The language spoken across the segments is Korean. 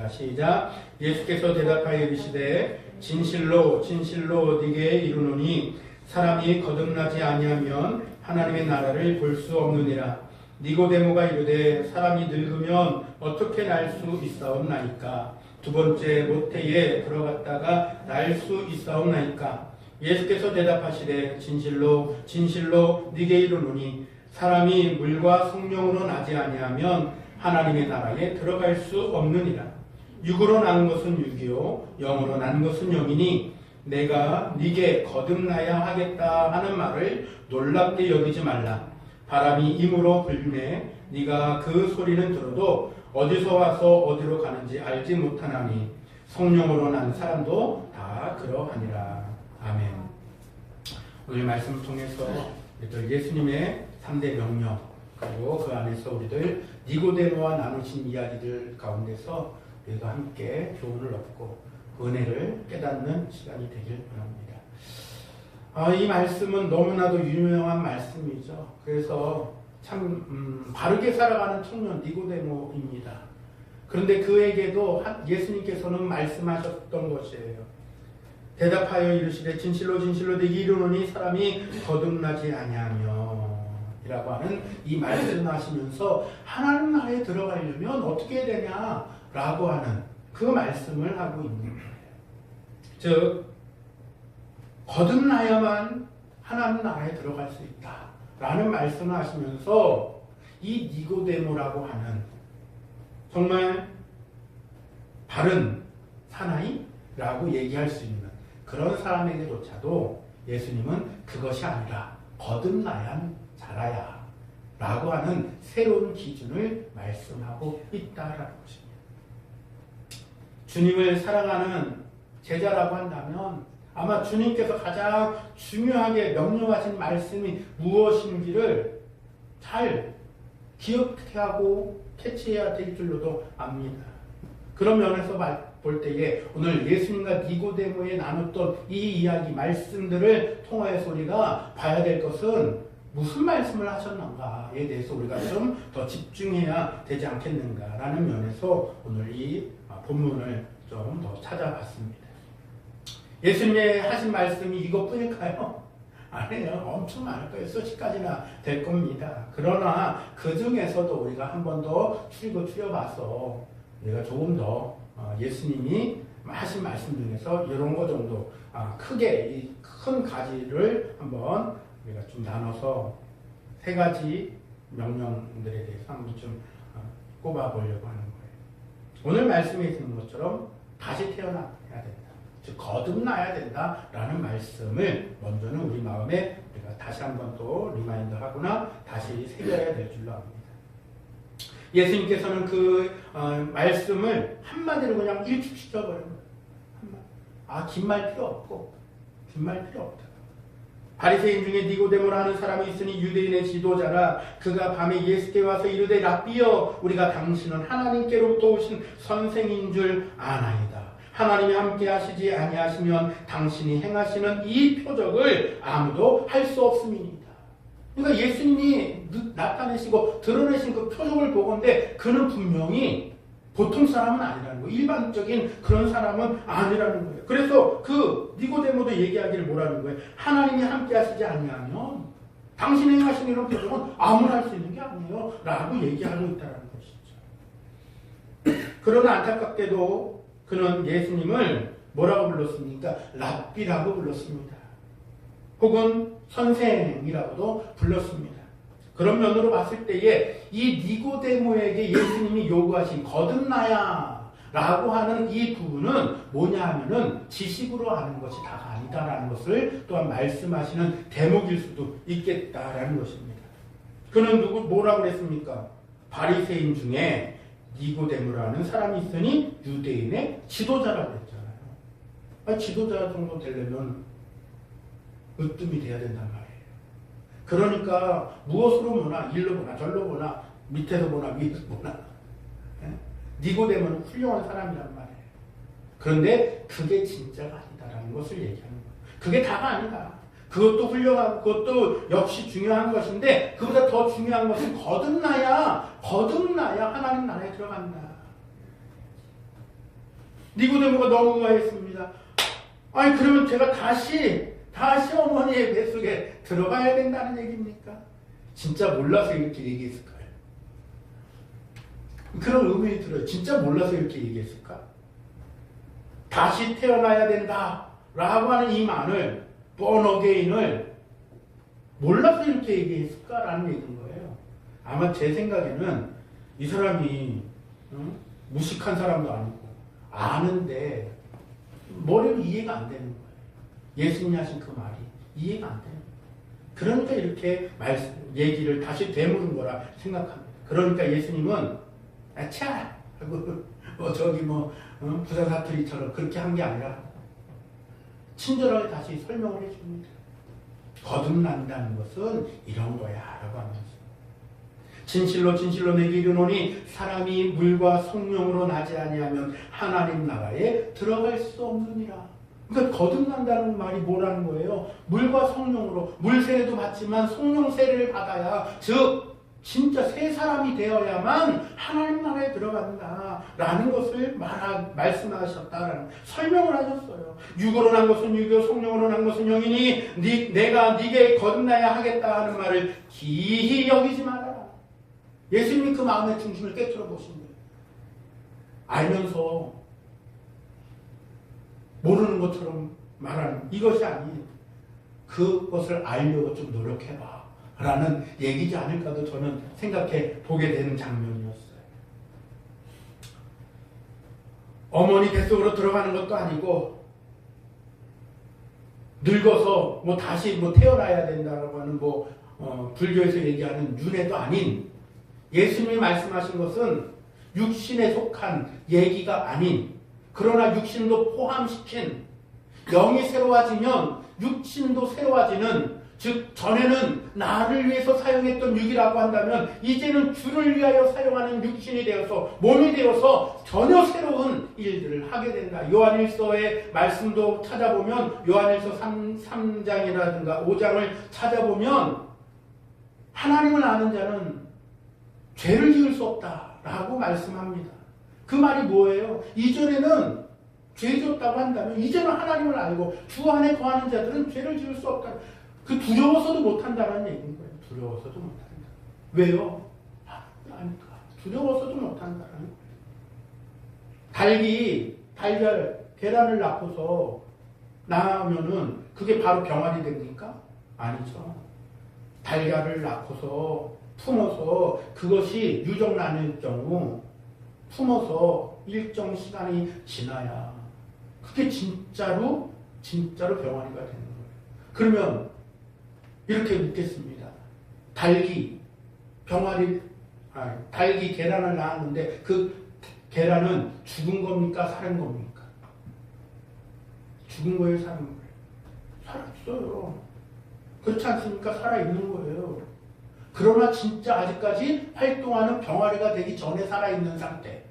읽겠습니다. 시작. 예수께서 대답하여 이르시되 진실로 진실로 네게 이르노니 사람이 거듭나지 아니하면 하나님의 나라를 볼 수 없느니라. 니고데모가 이르되 사람이 늙으면 어떻게 날 수 있사옵나이까? 두 번째 모태에 들어갔다가 날 수 있사옵나이까? 예수께서 대답하시되 진실로 진실로 네게 이르노니 사람이 물과 성령으로 나지 아니하면 하나님의 나라에 들어갈 수 없느니라. 육으로 난 것은 육이요 영으로 난 것은 영이니 내가 네게 거듭나야 하겠다 하는 말을 놀랍게 여기지 말라. 바람이 임으로 불매 네가 그 소리는 들어도 어디서 와서 어디로 가는지 알지 못하나니 성령으로 난 사람도 다 그러하니라. 아멘. 오늘 말씀을 통해서 우리들 예수님의 3대 명령 그리고 그 안에서 우리들 니고데모와 나누신 이야기들 가운데서 우리가 함께 교훈을 얻고 은혜를 깨닫는 시간이 되길 바랍니다. 이 말씀은 너무나도 유명한 말씀이죠. 그래서 참 바르게 살아가는 청년 니고데모입니다. 그런데 그에게도 예수님께서는 말씀하셨던 것이에요. 대답하여 이르시되 진실로 진실로 네게 이르노니 사람이 거듭나지 아니하면 이라고 하는 이 말씀하시면서 하나님 나라에 들어가려면 어떻게 해야 되냐라고 하는 그 말씀을 하고 있는 거예요. 즉 거듭나야만 하나님 나라에 들어갈 수 있다라는 말씀을 하시면서 이 니고데모라고 하는 정말 바른 사나이라고 얘기할 수 있는 그런 사람에게조차도 예수님은 그것이 아니라 거듭나야 자라야 라고 하는 새로운 기준을 말씀하고 있다라는 것입니다. 주님을 사랑하는 제자라고 한다면 아마 주님께서 가장 중요하게 명령하신 말씀이 무엇인지를 잘 기억하고 캐치해야 될 줄로도 압니다. 그런 면에서 볼 때에 오늘 예수님과 니고데모에 나눴던 이 이야기 말씀들을 통하여서 우리가 봐야 될 것은 무슨 말씀을 하셨는가에 대해서 우리가 좀 더 집중해야 되지 않겠는가라는 면에서 오늘 이 본문을 좀 더 찾아봤습니다. 예수님의 하신 말씀이 이것뿐일까요? 아니에요. 엄청 많을 거예요. 수십 가지나 될 겁니다. 그러나 그 중에서도 우리가 한 번 더 추려봐서 우리가 조금 더 예수님이 하신 말씀 중에서 이런 거 정도 크게 이 큰 가지를 한번 우리가 좀 나눠서 세 가지 명령들에 대해서 한번 좀 꼽아보려고 하는 거예요. 오늘 말씀에 있는 것처럼 다시 태어나야 된다. 즉 거듭나야 된다라는 말씀을 먼저는 우리 마음에 우리가 다시 한번 또 리마인드하거나 다시 새겨야 될 줄로 압니다. 예수님께서는 그 말씀을 한마디로 그냥 일축시켜버린 거예요. 긴 말 필요 없고 긴 말 필요 없다. 바리새인 중에 니고데모라는 사람이 있으니 유대인의 지도자라. 그가 밤에 예수께 와서 이르되 랍비여 우리가 당신은 하나님께로부터 오신 선생인 줄 아나이다. 하나님이 함께 하시지 아니하시면 당신이 행하시는 이 표적을 아무도 할 수 없음이니이다. 그러니까 예수님이 나타내시고 드러내신 그 표적을 보건대 그는 분명히 보통 사람은 아니라는 거예요. 일반적인 그런 사람은 아니라는 거예요. 그래서 그 니고데모도 얘기하기를 뭐라는 거예요? 하나님이 함께 하시지 아니하면 당신이 행하신 이런 표적은 아무나 할 수 있는 게 아니에요 라고 얘기하고 있다는 것이죠. 그러나 안타깝게도 그는 예수님을 뭐라고 불렀습니까? 랍비라고 불렀습니다. 혹은 선생이라고도 불렀습니다. 그런 면으로 봤을 때에 이 니고데모에게 예수님이 요구하신 거듭나야 라고 하는 이 부분은 뭐냐 하면은 지식으로 아는 것이 다가 아니다라는 것을 또한 말씀하시는 대목일 수도 있겠다라는 것입니다. 그는 뭐라고 그랬습니까? 바리새인 중에 니고데모라는 사람이 있으니 유대인의 지도자라고 했잖아요. 지도자 정도 되려면 으뜸이 돼야 된단 말이에요. 그러니까 무엇으로 보나 일로 보나 절로 보나 밑에서 보나 위에서 보나 니고데모는 훌륭한 사람이란 말이에요. 그런데 그게 진짜가 아니다라는 것을 얘기하는 거예요. 그게 다가 아니다. 그것도 훌륭하고 그것도 역시 중요한 것인데 그보다 더 중요한 것은 거듭나야 하나님 나라에 들어간다. 니고데모가 너무 의아했습니다. 아니 그러면 제가 다시 어머니의 뱃속에 들어가야 된다는 얘기입니까? 진짜 몰라서 이렇게 얘기했을까요? 그런 의문이 들어요. 진짜 몰라서 이렇게 얘기했을까? 다시 태어나야 된다 라고 하는 이 말을, born again을 몰라서 이렇게 얘기했을까라는 얘기인 거예요. 아마 제 생각에는 이 사람이 무식한 사람도 아니고 아는데 머리로 이해가 안 되는 거예요. 예수님이 하신 그 말이 이해가 안 돼요. 그러니까 이렇게 얘기를 다시 되물은 거라 생각합니다. 그러니까 예수님은 아차 하고 부산 사투리처럼 그렇게 한 게 아니라 친절하게 다시 설명을 해줍니다. 거듭난다는 것은 이런 거야 라고 하면서, 진실로 진실로 내게 이르노니 사람이 물과 성령으로 나지 아니하면 하나님 나라에 들어갈 수 없느니라. 그러니까 거듭난다는 말이 뭐라는 거예요? 물과 성령으로, 물 세례도 받지만 성령 세례를 받아야, 즉 진짜 새 사람이 되어야만 하나님 나라에 들어간다라는 것을 말씀하셨다라는 설명을 하셨어요. 육으로 난 것은 육이요 성령으로 난 것은 영이니 내가 네게 거듭나야 하겠다 하는 말을 기히 여기지 말아라. 예수님이 그 마음의 중심을 깨트려 보신 거예요. 알면서 모르는 것처럼 말하는 이것이 아닌, 그것을 알려고 좀 노력해봐 라는 얘기지 않을까도 저는 생각해 보게 되는 장면이었어요. 어머니 뱃속으로 들어가는 것도 아니고 늙어서 다시 태어나야 된다라고 하는 불교에서 얘기하는 윤회도 아닌, 예수님이 말씀하신 것은 육신에 속한 얘기가 아닌, 그러나 육신도 포함시킨, 영이 새로워지면 육신도 새로워지는, 즉 전에는 나를 위해서 사용했던 육이라고 한다면 이제는 주를 위하여 사용하는 육신이 되어서, 몸이 되어서 전혀 새로운 일들을 하게 된다. 요한일서의 말씀도 찾아보면, 요한일서 3장이라든가 5장을 찾아보면 하나님을 아는 자는 죄를 지을 수 없다라고 말씀합니다. 그 말이 뭐예요? 이전에는 죄 지었다고 한다면 이제는 하나님을 알고 주 안에 거하는 자들은 죄를 지을 수 없다. 그 두려워서도 못한다는 얘기인 거예요. 두려워서도 못한다. 왜요? 아니까 두려워서도 못한다는 거예요. 달걀, 계란을 낳고서 낳으면은 그게 바로 병아리 됩니까? 아니죠. 달걀을 낳고서 품어서 그것이 유정 나눌 경우 품어서 일정 시간이 지나야 그게 진짜로 병아리가 되는 거예요. 그러면 이렇게 묻겠습니다. 달기 계란을 낳았는데 그 계란은 죽은 겁니까? 살은 겁니까? 죽은 거예요? 사는 거예요? 살았어요. 그렇지 않습니까? 살아있는 거예요. 그러나 진짜 아직까지 활동하는 병아리가 되기 전에 살아있는 상태.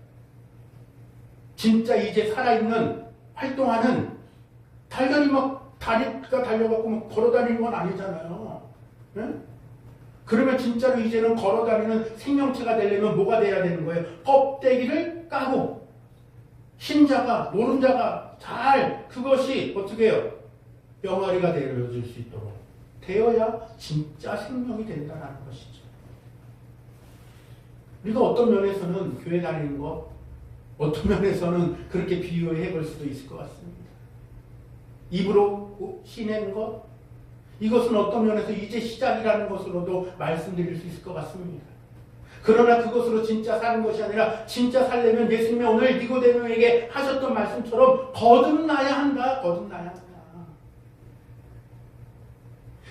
진짜 이제 살아있는, 활동하는, 달걀이 다리가 달려갖고 걸어다니는 건 아니잖아요. 네? 그러면 진짜로 이제는 걸어다니는 생명체가 되려면 뭐가 돼야 되는 거예요? 껍데기를 까고 신자가, 노른자가 잘 그것이 어떻게 해요? 병아리가 되어줄 수 있도록 되어야 진짜 생명이 된다는 것이죠. 우리가 어떤 면에서는 교회 다니는 것, 어떤 면에서는 그렇게 비유해 볼 수도 있을 것 같습니다. 입으로 쉬는 것, 이것은 어떤 면에서 이제 시작이라는 것으로도 말씀드릴 수 있을 것 같습니다. 그러나 그것으로 진짜 사는 것이 아니라, 진짜 살려면 예수님이 오늘 니고데모에게 하셨던 말씀처럼 거듭나야 한다.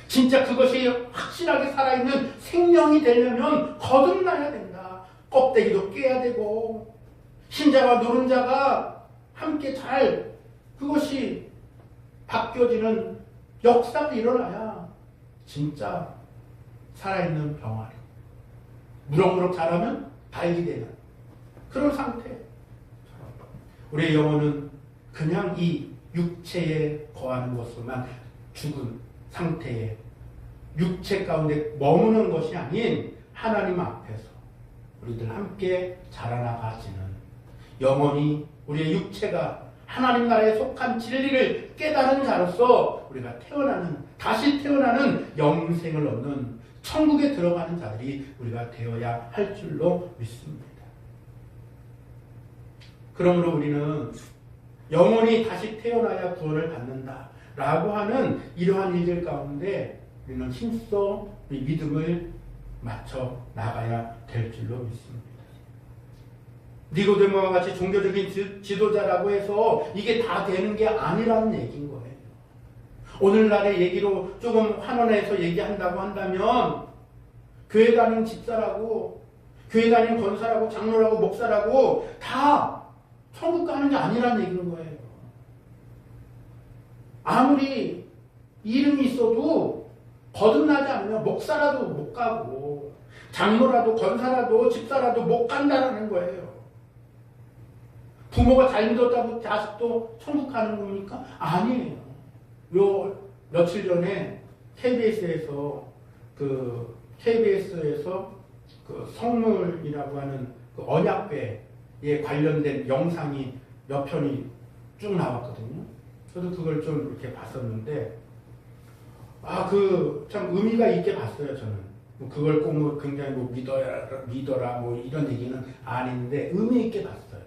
진짜 그것이 확실하게 살아있는 생명이 되려면 거듭나야 된다. 껍데기도 깨야 되고 신자와 노른자가 함께 잘 그것이 바뀌어지는 역사가 일어나야 진짜 살아있는 병아리, 무럭무럭 자라면 달기 되는 그런 상태. 우리의 영혼은 그냥 이 육체에 거하는 것으로만 죽은 상태에 육체 가운데 머무는 것이 아닌 하나님 앞에서 우리들 함께 자라나가지는, 영원히 우리의 육체가 하나님 나라에 속한 진리를 깨달은 자로서 우리가 다시 태어나는 영생을 얻는 천국에 들어가는 자들이 우리가 되어야 할 줄로 믿습니다. 그러므로 우리는 영원히 다시 태어나야 구원을 받는다 라고 하는 이러한 일들 가운데 우리는 힘써 우리 믿음을 맞춰 나가야 될 줄로 믿습니다. 니고데모와 같이 종교적인 지도자라고 해서 이게 다 되는 게 아니라는 얘기인 거예요. 오늘날의 얘기로 조금 환원해서 얘기한다고 한다면 교회 다니는 집사라고, 교회 다니는 권사라고, 장로라고, 목사라고 다 천국 가는 게 아니라는 얘기인 거예요. 아무리 이름이 있어도 거듭나지 않으면 목사라도 못 가고 장로라도 권사라도 집사라도 못 간다는 거예요. 부모가 잘 믿었다고 자식도 천국 가는 겁니까? 아니에요. 요 며칠 전에 KBS에서 그 성물이라고 하는 그 언약궤에 관련된 영상이 몇 편이 쭉 나왔거든요. 저도 그걸 좀 이렇게 봤었는데, 참 의미가 있게 봤어요, 저는. 그걸 꼭 굉장히 믿어라, 이런 얘기는 아닌데, 의미 있게 봤어요.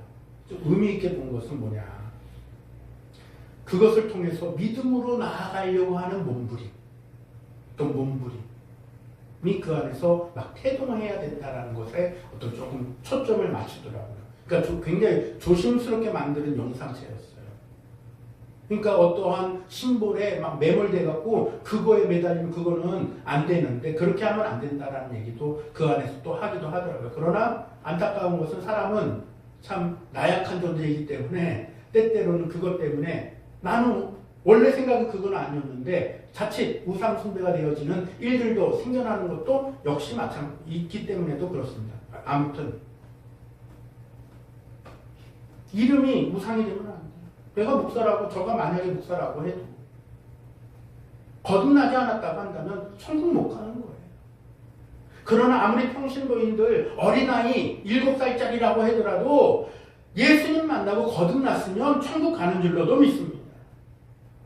좀 의미 있게 본 것은 뭐냐. 그것을 통해서 믿음으로 나아가려고 하는 몸부림, 또 몸부림이 그 안에서 막 태동해야 된다는 것에 어떤 조금 초점을 맞추더라고요. 그러니까 굉장히 조심스럽게 만드는 영상체였어요. 그러니까 어떠한 심볼에 막 매몰돼갖고 그거에 매달리면 그거는 안 되는데 그렇게 하면 안 된다라는 얘기도 그 안에서 또 하기도 하더라고요. 그러나 안타까운 것은 사람은 참 나약한 존재이기 때문에 때때로는 그것 때문에 나는 원래 생각은 그건 아니었는데 자칫 우상 숭배가 되어지는 일들도 생겨나는 것도 역시 있기 때문에도 그렇습니다. 아무튼 이름이 우상이 되면 안 돼요. 내가 목사라고 저가 만약에 목사라고 해도 거듭나지 않았다고 한다면 천국 못 가는 거예요. 그러나 아무리 평신도인들 어린아이 7살짜리라고 하더라도 예수님 만나고 거듭났으면 천국 가는 줄로도 믿습니다.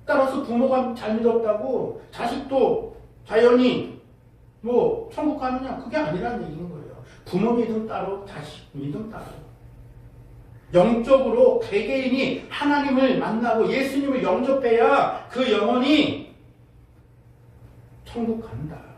따라서 부모가 잘 믿었다고 자식도 자연히 천국 가느냐 그게 아니라는 얘기인 거예요. 부모 믿음 따로 자식 믿음 따로. 영적으로 개개인이 하나님을 만나고 예수님을 영접해야 그 영혼이 천국 간다.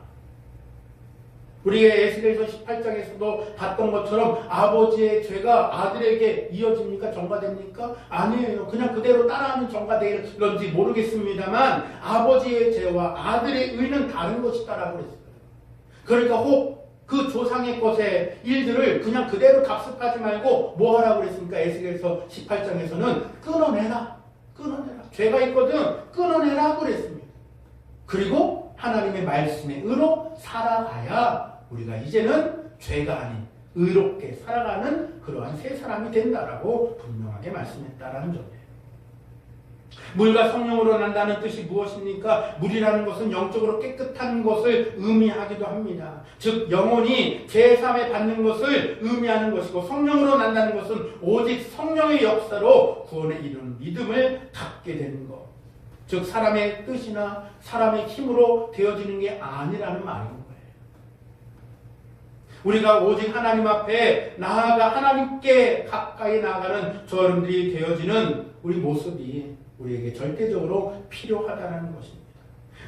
우리가 에스겔서 18장에서도 봤던 것처럼 아버지의 죄가 아들에게 이어집니까? 전가됩니까? 아니에요. 그냥 그대로 따라하면 전가될런지 모르겠습니다만 아버지의 죄와 아들의 의는 다른 것이다라고 했어요. 그러니까 혹 그 조상의 것의 일들을 그냥 그대로 답습하지 말고 뭐 하라고 그랬습니까? 에스겔서 18장에서는 끊어내라. 죄가 있거든 끊어내라 그랬습니다. 그리고 하나님의 말씀의 의로 살아가야 우리가 이제는 죄가 아닌 의롭게 살아가는 그러한 새 사람이 된다라고 분명하게 말씀했다라는 점이에요. 물과 성령으로 난다는 뜻이 무엇입니까? 물이라는 것은 영적으로 깨끗한 것을 의미하기도 합니다. 즉 영혼이 죄사함에 받는 것을 의미하는 것이고 성령으로 난다는 것은 오직 성령의 역사로 구원에 이르는 믿음을 갖게 되는 것. 즉 사람의 뜻이나 사람의 힘으로 되어지는 게 아니라는 말인 거예요. 우리가 오직 하나님 앞에 나아가 하나님께 가까이 나아가는 저 여러분들이 되어지는 우리 모습이 우리에게 절대적으로 필요하다는 것입니다.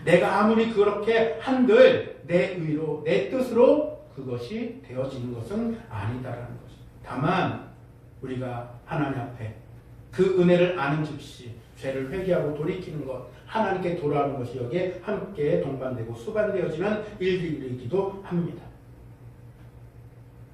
내가 아무리 그렇게 한들 내 의로 내 뜻으로 그것이 되어지는 것은 아니다라는 것입니다. 다만 우리가 하나님 앞에 그 은혜를 아는 즉시 죄를 회개하고 돌이키는 것, 하나님께 돌아오는 것이 여기에 함께 동반되고 수반되어지는 일들이기도 합니다.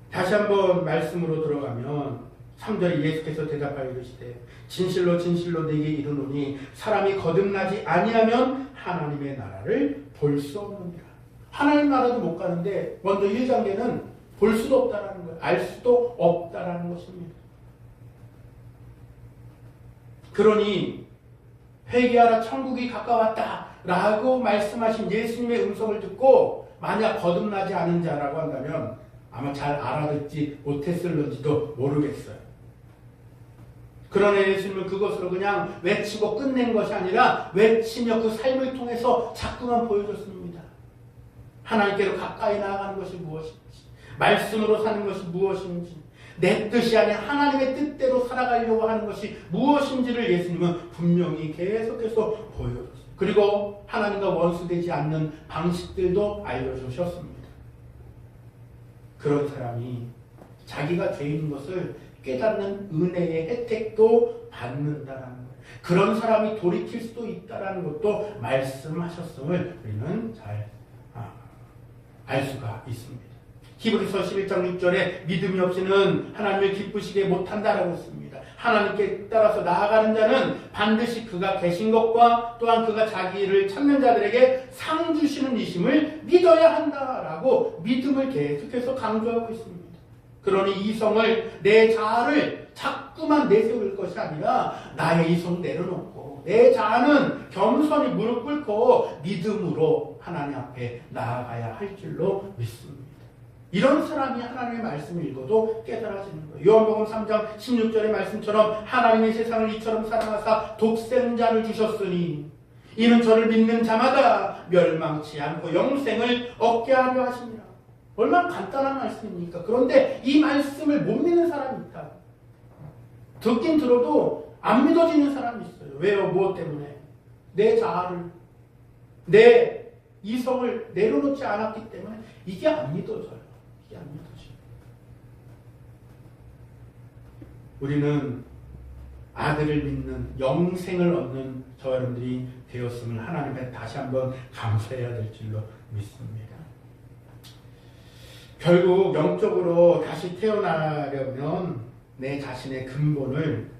다시 한번 말씀으로 들어가면 3절에 예수께서 대답하여 이르시되 진실로 진실로 내게 이르노니 사람이 거듭나지 아니하면 하나님의 나라를 볼 수 없느니라. 하나님 나라도 못 가는데 먼저 1단계는 볼 수도 없다라는 거예요. 알 수도 없다라는 것입니다. 그러니 회개하라 천국이 가까웠다 라고 말씀하신 예수님의 음성을 듣고 만약 거듭나지 않은 자라고 한다면 아마 잘 알아듣지 못했을런지도 모르겠어요. 그러나 예수님은 그것으로 그냥 외치고 끝낸 것이 아니라 외치며 그 삶을 통해서 자꾸만 보여줬습니다. 하나님께로 가까이 나아가는 것이 무엇인지, 말씀으로 사는 것이 무엇인지, 내 뜻이 아닌 하나님의 뜻대로 살아가려고 하는 것이 무엇인지를 예수님은 분명히 계속해서 보여줬어요. 그리고 하나님과 원수되지 않는 방식들도 알려주셨습니다. 그런 사람이 자기가 죄인 것을 깨닫는 은혜의 혜택도 받는다는 거예요. 그런 사람이 돌이킬 수도 있다는 것도 말씀하셨음을 우리는 잘 알 수가 있습니다. 히브리서 11장 6절에 믿음이 없이는 하나님을 기쁘시게 못한다라고 했습니다. 하나님께 따라서 나아가는 자는 반드시 그가 계신 것과 또한 그가 자기를 찾는 자들에게 상 주시는 이심을 믿어야 한다라고 믿음을 계속해서 강조하고 있습니다. 그러니 이성을, 내 자아를 자꾸만 내세울 것이 아니라 나의 이성 내려놓고 내 자아는 겸손히 무릎 꿇고 믿음으로 하나님 앞에 나아가야 할 줄로 믿습니다. 이런 사람이 하나님의 말씀을 읽어도 깨달아지는 거예요. 요한복음 3장 16절의 말씀처럼 하나님의 세상을 이처럼 사랑하사 독생자를 주셨으니 이는 저를 믿는 자마다 멸망치 않고 영생을 얻게 하려 하십니다. 얼마나 간단한 말씀입니까? 그런데 이 말씀을 못 믿는 사람이 있다. 듣긴 들어도 안 믿어지는 사람이 있어요. 왜요? 무엇 때문에? 내 자아를, 내 이성을 내려놓지 않았기 때문에 이게 안 믿어져요. 이게 안 믿어져요. 우리는 아들을 믿는, 영생을 얻는 저 여러분들이 되었음을 하나님께 다시 한번 감사해야 될 줄로 믿습니다. 결국 영적으로 다시 태어나려면 내 자신의 근본을,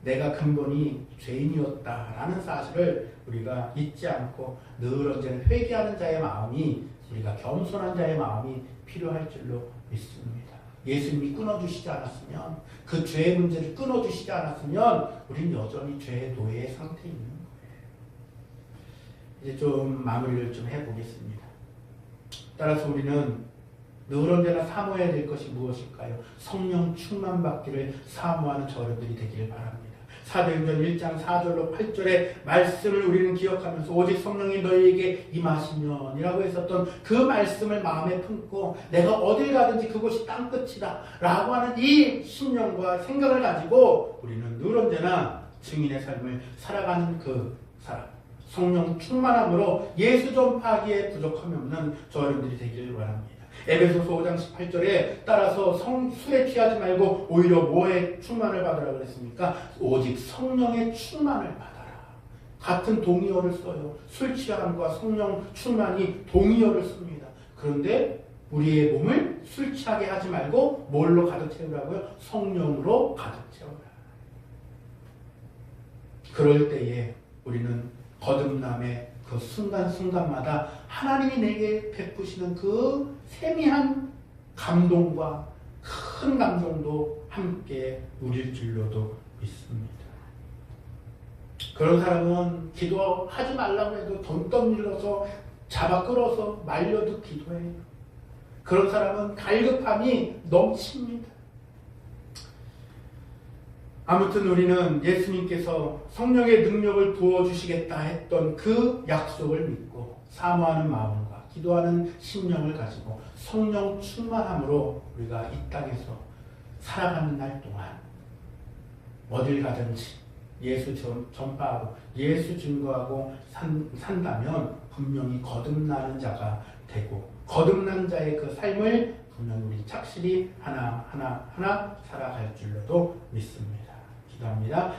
내가 근본이 죄인이었다라는 사실을 우리가 잊지 않고 늘 언제나 회개하는 자의 마음이, 우리가 겸손한 자의 마음이 필요할 줄로 믿습니다. 예수님이 끊어주시지 않았으면, 그 죄의 문제를 끊어주시지 않았으면 우리는 여전히 죄의 노예의 상태에 있는 거예요. 이제 좀 마무리를 좀 해보겠습니다. 따라서 우리는 늘 언제나 사모해야 될 것이 무엇일까요? 성령 충만받기를 사모하는 저들이 되기를 바랍니다. 사도행전 1장 4절로 8절의 말씀을 우리는 기억하면서 오직 성령이 너희에게 임하시면 이라고 했었던 그 말씀을 마음에 품고 내가 어딜 가든지 그곳이 땅끝이다 라고 하는 이 신념과 생각을 가지고 우리는 늘 언제나 증인의 삶을 살아가는 그 사람, 성령 충만함으로 예수 전파하기에 부족함이 없는 저희들이 되기를 바랍니다. 에베소서 5장 18절에 따라서 술에 취하지 말고 오히려 뭐에 충만을 받으라 그랬습니까? 오직 성령의 충만을 받아라. 같은 동의어를 써요. 술 취함과 성령 충만이 동의어를 씁니다. 그런데 우리의 몸을 술 취하게 하지 말고 뭘로 가득 채우라고요? 성령으로 가득 채우라. 그럴 때에 우리는 거듭남의 그 순간순간마다 하나님이 내게 베푸시는 그 세미한 감동과 큰 감동도 함께 누릴 줄로도 믿습니다. 그런 사람은 기도하지 말라고 해도 돈 떠밀러서 잡아 끌어서 말려도 기도해요. 그런 사람은 갈급함이 넘칩니다. 아무튼 우리는 예수님께서 성령의 능력을 부어주시겠다 했던 그 약속을 믿고 사모하는 마음과 기도하는 심령을 가지고 성령 충만함으로 우리가 이 땅에서 살아가는 날 동안 어딜 가든지 예수 전파하고 예수 증거하고 산다면 분명히 거듭나는 자가 되고 거듭난 자의 그 삶을 분명히 우리 착실히 하나하나 살아갈 줄로도 믿습니다. 기도합니다.